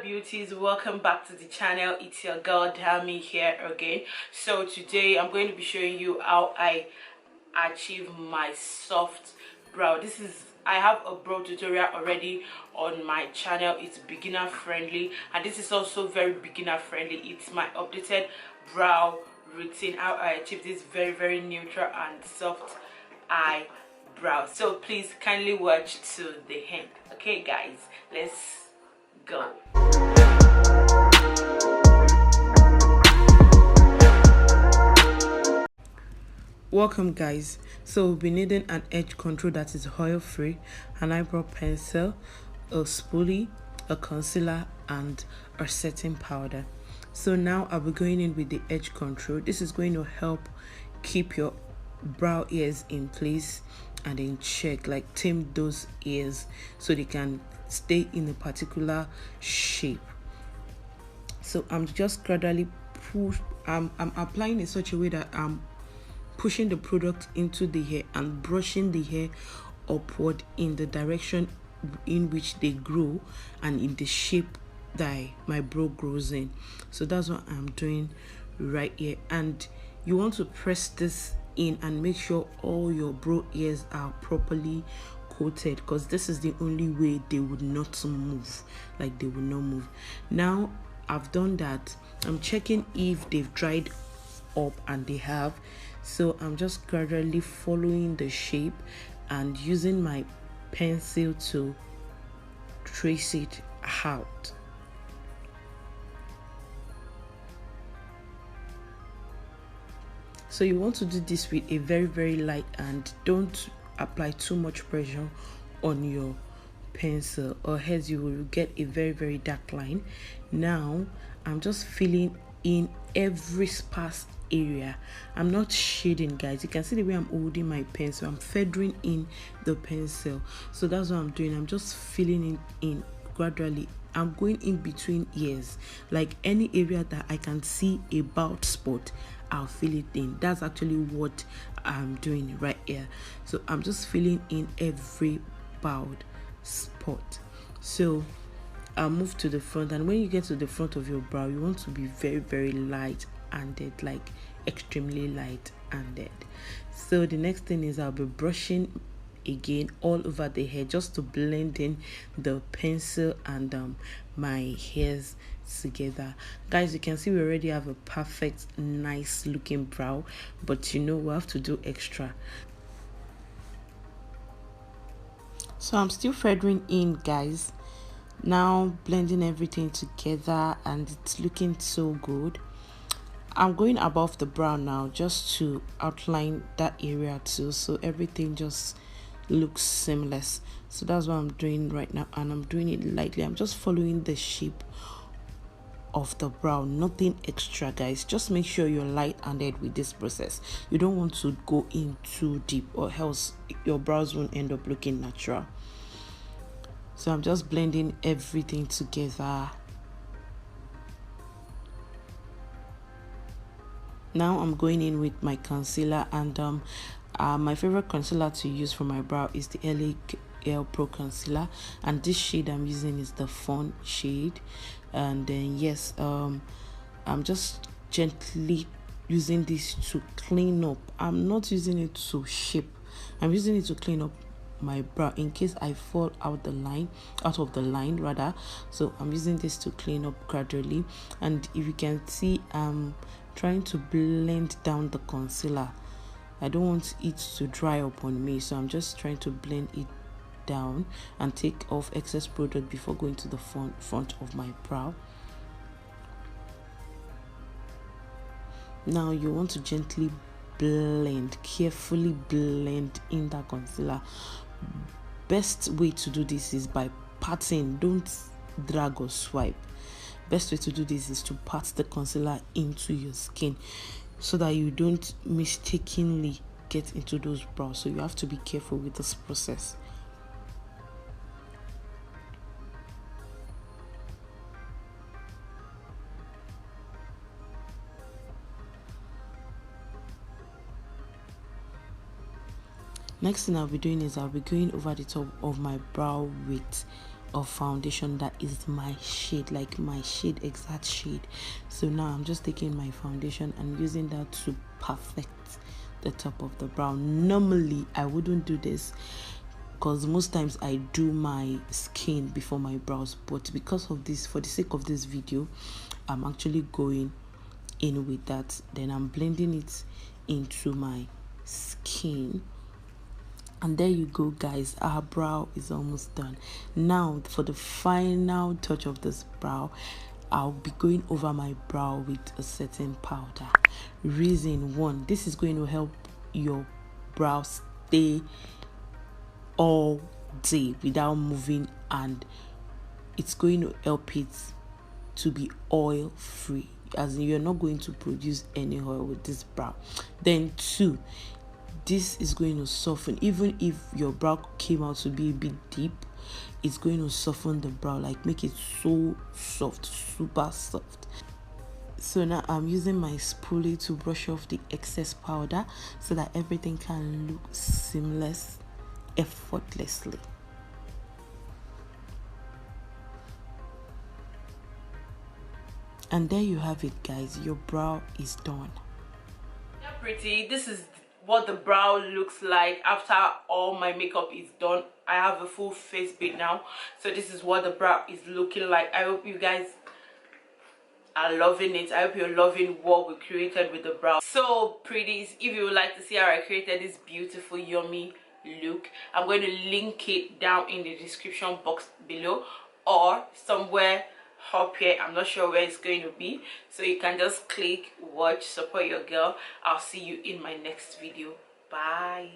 beauties, welcome back to the channel. It's your girl Dami here again. So today I'm going to be showing you how I achieve my soft brow. I have a brow tutorial already on my channel. It's beginner friendly, and this is also very beginner friendly. It's my updated brow routine, how I achieve this very neutral and soft eyebrow. So please kindly watch to the end. Okay guys, let's go. Welcome guys. So we'll be needing an edge control that is oil free, an eyebrow pencil, a spoolie, a concealer, and a setting powder. So now I'll be going in with the edge control. This is going to help keep your brow hairs in place and in check, like tame those hairs so they can stay in a particular shape. So I'm just gradually I'm applying in such a way that I'm pushing the product into the hair and brushing the hair upward in the direction in which they grow and in the shape that my brow grows in. So that's what I'm doing right here, and you want to press this in and make sure all your brow hairs are properly coated, because this is the only way they would not move, like they will not move. Now I've done that, I'm checking if they've dried up, and they have. So I'm just gradually following the shape and using my pencil to trace it out. So you want to do this with a very light hand. Don't apply too much pressure on your pencil, or else you will get a very dark line. Now I'm just filling in every sparse area. I'm not shading, guys. You can see the way I'm holding my pencil. I'm feathering in the pencil. So that's what I'm doing. I'm just filling it in gradually. I'm going in between ears, like any area that I can see a bald spot, I'll fill it in. That's actually what I'm doing right here. So I'm just filling in every bald spot. So I'll move to the front, and when you get to the front of your brow, you want to be very light handed, like extremely light handed. So the next thing is I'll be brushing again all over the hair, just to blend in the pencil and my hairs together. Guys, you can see we already have a perfect nice looking brow, but you know we have to do extra. So I'm still feathering in, guys. Now blending everything together, and it's looking so good. I'm going above the brow now, just to outline that area too, so everything just looks seamless. So that's what I'm doing right now, and I'm doing it lightly. I'm just following the shape of the brow, nothing extra, guys. Just make sure you're light-handed with this process. You don't want to go in too deep, or else your brows won't end up looking natural. So I'm just blending everything together. Now I'm going in with my concealer, and my favorite concealer to use for my brow is the LA Pro concealer, and this shade I'm using is the Fawn shade. And then yes, I'm just gently using this to clean up. I'm not using it to shape, I'm using it to clean up my brow in case I fall out of the line rather. So I'm using this to clean up gradually, and if you can see, I'm trying to blend down the concealer. I don't want it to dry up on me, so I'm just trying to blend it down and take off excess product before going to the front of my brow. Now you want to gently carefully blend in that concealer. Best way to do this is by patting, don't drag or swipe. Best way to do this is to pat the concealer into your skin, so that you don't mistakenly get into those brows. So you have to be careful with this process. Next thing I'll be doing is I'll be going over the top of my brow with of foundation that is my shade, like my shade, exact shade. So now I'm just taking my foundation and using that to perfect the top of the brow. Normally I wouldn't do this because most times I do my skin before my brows, but because of this, for the sake of this video, I'm actually going in with that. Then I'm blending it into my skin. And there you go, guys, our brow is almost done. Now for the final touch of this brow, I'll be going over my brow with a setting powder. Reason one, this is going to help your brow stay all day without moving, and it's going to help it to be oil free, as in you're not going to produce any oil with this brow. Then two, this is going to soften. Even if your brow came out to be a bit deep, it's going to soften the brow, like make it so soft, super soft. So now I'm using my spoolie to brush off the excess powder so that everything can look seamless, effortlessly. And there you have it, guys, your brow is done. Yeah, pretty. This is what the brow looks like after all my makeup is done. I have a full face bead now, so this is what the brow is looking like. I hope you guys are loving it. I hope you're loving what we created with the brow. So pretties, if you would like to see how I created this beautiful yummy look, I'm going to link it down in the description box below or somewhere up here. I'm not sure where it's going to be, so you can just click, watch, support your girl. I'll see you in my next video. Bye.